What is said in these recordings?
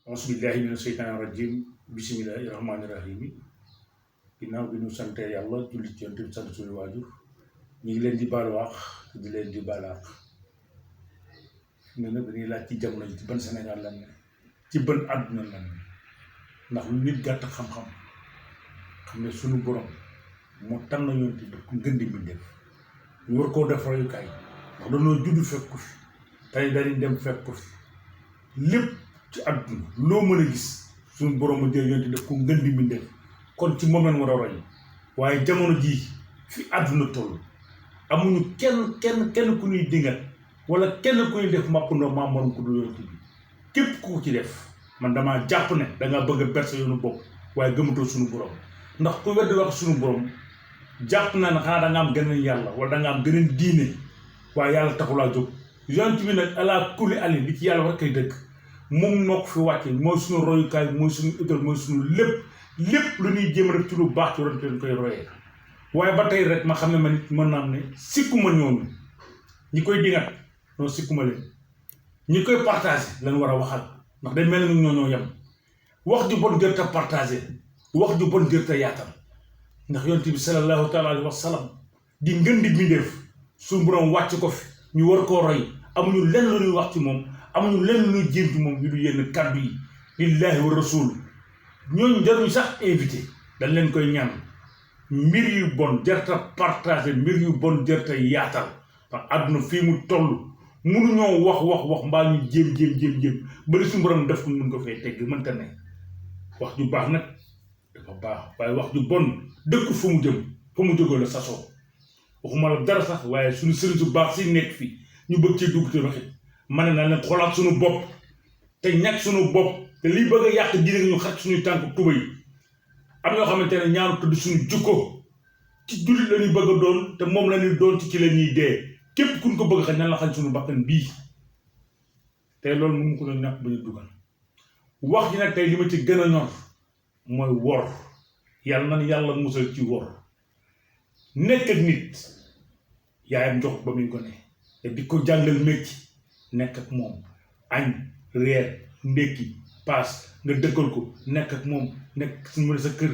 Auzubillahi mina sheytaani rajim bismillahi rahmaani rahim ginnaaw bi ñu sante yàlla julli ci Yonent bi sant suñu waajur ñu ngi leen di baalu àq di leen di baal àq mais nag dañuy laaj ci jamono ji ci ban Sénégal lan ne ci ban àdduna lan ne ndax lu nit gàtt xam-xam xam ne suñu borom moo tànn Yonent bi def ko ngën di mbindéef ñu war koo def royukaay ndax dañoo judd fekk ko fi tey dañuy dem fekk ko fi lépp ci àdduna loo mën a gis suñu borom a jël Yonent def ko ngën di mbindéef kon ci moom lañ war a roy waaye jamono jii fi àdduna toll amuñu kenn ku ñuy dingal wala kenn ku ñuy def màppandoo maam morom ku dul Yonent bi képp ku ko ci def man damaa jàpp ne dangaa bëgg a berse yoonu bopp waaye gëmatoo suñu borom ndax ku weddi wax suñu borom jàpp naa ne xanaa da nga am geneen yàlla wala da nga am geneen diine waaye yàlla taxulaa jóg Yonent bi nag ala kulli ali li ci yàlla war koy dëkk moom moo ko fi wàcce mooy suñu royukaay mooy suñu idole mooy suñu lépp lu ñuy jéem a def ci lu baax ci Yonent leen koy royee waaye ba tey rek ma xam ne man it mën naa am ne sikkuma ñooñu ñi koy dingat noonu sikkuma leen ñi koy partagé lañ war a waxal ndax day mel ni ñoo yem wax ju bon jër ta partagé wax ju bon jër ta yaatal ndax Yonent bi sallallahu taala alayhi wa sallam di ngën di bindeef suñu borom wàcc ko fi ñu war koo roy amuñu lenn lu ñuy wax ci moom amuñu lenn lu ñuy jéem ci moom yu du yenn kàddu yi lillahi wa rasul ñooñu jaruñu sax invité dañ leen koy ñaan mbir yu bon jarta partagé mbir yu bon jarta yaatal ndax àdduna fii mu toll mënuñoo wax mbaa ñu jéem ba li suñu borom def ko mën ko fay tegg mënta ne wax ju baax nag dafa baax waaye wax ju bon dëkk fa mu jëm fa mu jógee la sasoo waxuma la dara sax waaye suñu sëriñ su baax si nekk fii ñu bëgg cee dugg te waxit ma ne naa leen xoolaat suñu bopp te ñàkk suñu bopp te lii bëgg a yàq diine ñu xaj suñuy tànk tuba yi am ñoo xamante ne ñaanu tudd suñu jukko ci jullit la ñuy bëgg a doon te moom la ñuy doon ci la ñuy dee képp kuñ ko bëgg xañ nan la xañ suñu bakkan bii te loolu mu ko doon ñàkk ba ñu dugal wax ji nag tey li ma ci gën a ñor mooy wor yàlla nan yàlla musal ci wor nekk ak nit yaayam jox ba muy gone te di ko jàngal métti nekk ak moom añ reer ndékki paas nga dëkkal ko nekk ak moom nekk mu ne sa kër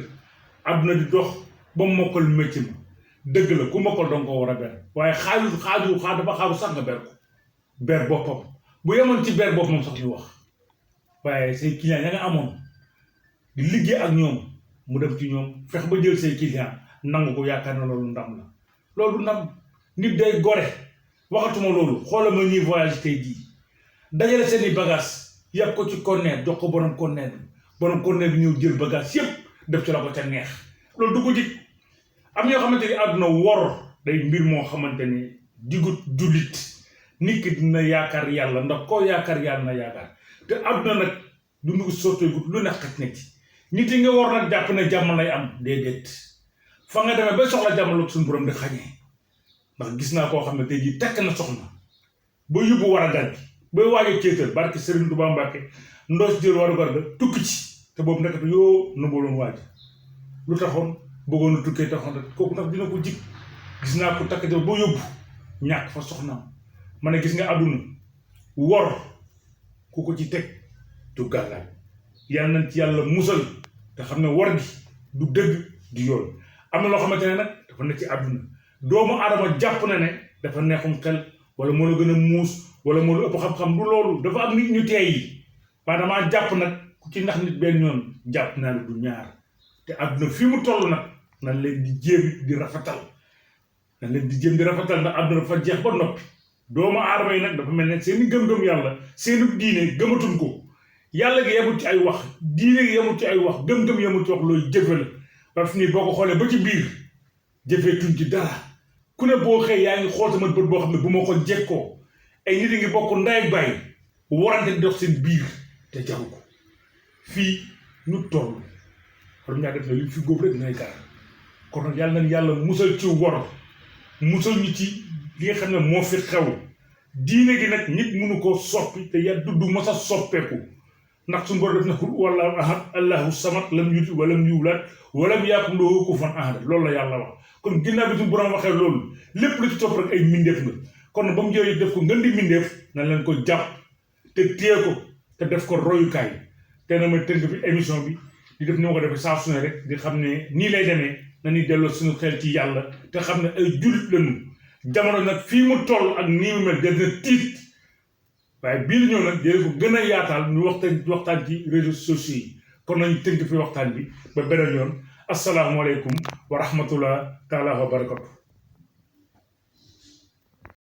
àdduna di dox ba mokkal métier ma dëgg la ku mokkal danga ko war a ber waaye xaaju dafa xaaru sax nga ber ko ber boppam bu yemoon ci ber boppam sax ñu wax waaye say client ya nga amoon di liggéey ak ñoom mu dem ci ñoom fex ba jël say client nangu ko yaakaar na loolu ndam la loolu ndam nit day gore waxatuma loolu xoola ma ñuy voyage tey jii dajale seeni bagage yàpp ko ci conteneur jox ko borom conteneur bi ñëw jël bagage yëpp def ci la ko ca neex loolu du ko jig am ñoo xamante ni àdduna wor day mbir moo xamante ni digut jullit nit ki dina yaakaar yàlla ndax koo yaakaar yàlla na yaakaar te àdduna nag du ndu sotteegut lu ne xaj na ci nit yi nga war nag jàpp ne jàmm lay am déedéet fa nga demee ba soxla jàmm la suñu borom di xañee ndax gis naa koo xam ne tey jii tekk na soxna ba yóbbu war a gàncax bay waajo céetal barke Serigne Touba Mbacke ndoos jël waru gar ga tukki ci te boobu nekkatu yoo nëbbaloon waaj lu taxoon bëggoon a tukkee taxoon rek kooku nag dina ko jig gis naa ko takk jabar boo yóbbu ñàkk fa soxnaam ma ne gis nga àdduna wor ku ko ci teg du gàllaay yàlla nañ ci yàlla musal te xam ne wor gi du dëgg du yoon am na loo xamante ne nag dafa nekk ci àdduna doomu aadama jàpp na ne dafa neexum xel wala moo la gën a muus wala moo la ëpp xam-xam du loolu dafa am nit ñu teey yi waaye damaa jàpp nag ku ci ndax nit benn yoon jàpp naa ne du ñaar te àdduna fi mu toll nag nan leen di jéem di rafetal ndax àdduna dafa jeex ba noppi doomu aadama yi nag dafa mel ne seeni gëm-gëm yàlla seeni diine gëmatuñ ko yàlla gi yemut ci ay wax diine gi yemut ci ay wax gëm-gëm yemut ci wax loolu jëfe la parce que nii boo ko xoolee ba ci biir jëfeetuñ ci dara ku ne boo xëy yaa ngi xool sama bët boo xam ne bu ma ko jekkoo ay nit yi ngi bokk ndey ak bàyyi warante di dox seen biir te jaru ko fii ñu toll xam ñaa def na li fi góob rek ngay gar kon nag yàlla nañ yàlla musal ci wor musal ñu ci li nga xam ne moo fi xew diine gi nag nit mënu koo soppi te yàlla du mos a soppeeku ndax suñu borom def na xul wallaahu ahad allahu samad lam yulid walam yuulad walam yakun lahu kufuwan ahad loolu la yàlla wax kon ginnaaw bi suñu borom waxee loolu lépp lu ci topp rek ay mbindeef nga kon ba mu jëlee def ko ngën di mbindeef na leen ko jàpp te téye ko te def ko royukaay te na ma tënk fi émission bi di def ni ma ko defee saa su ne rek di xam ne nii lay demee nañuy delloo suñu xel ci yàlla te xam ne ay jullit lañu jamono nag fii mu toll ak nii mu mel dina tiit waaye bii ñëw nag dina ko gën a yaatal ñu waxtaan ci réseaux sociaux yi kon nañu tënk fi waxtaan bi ba beneen yoon asalaamaaleykum wa rahmatullah taala wa barakatu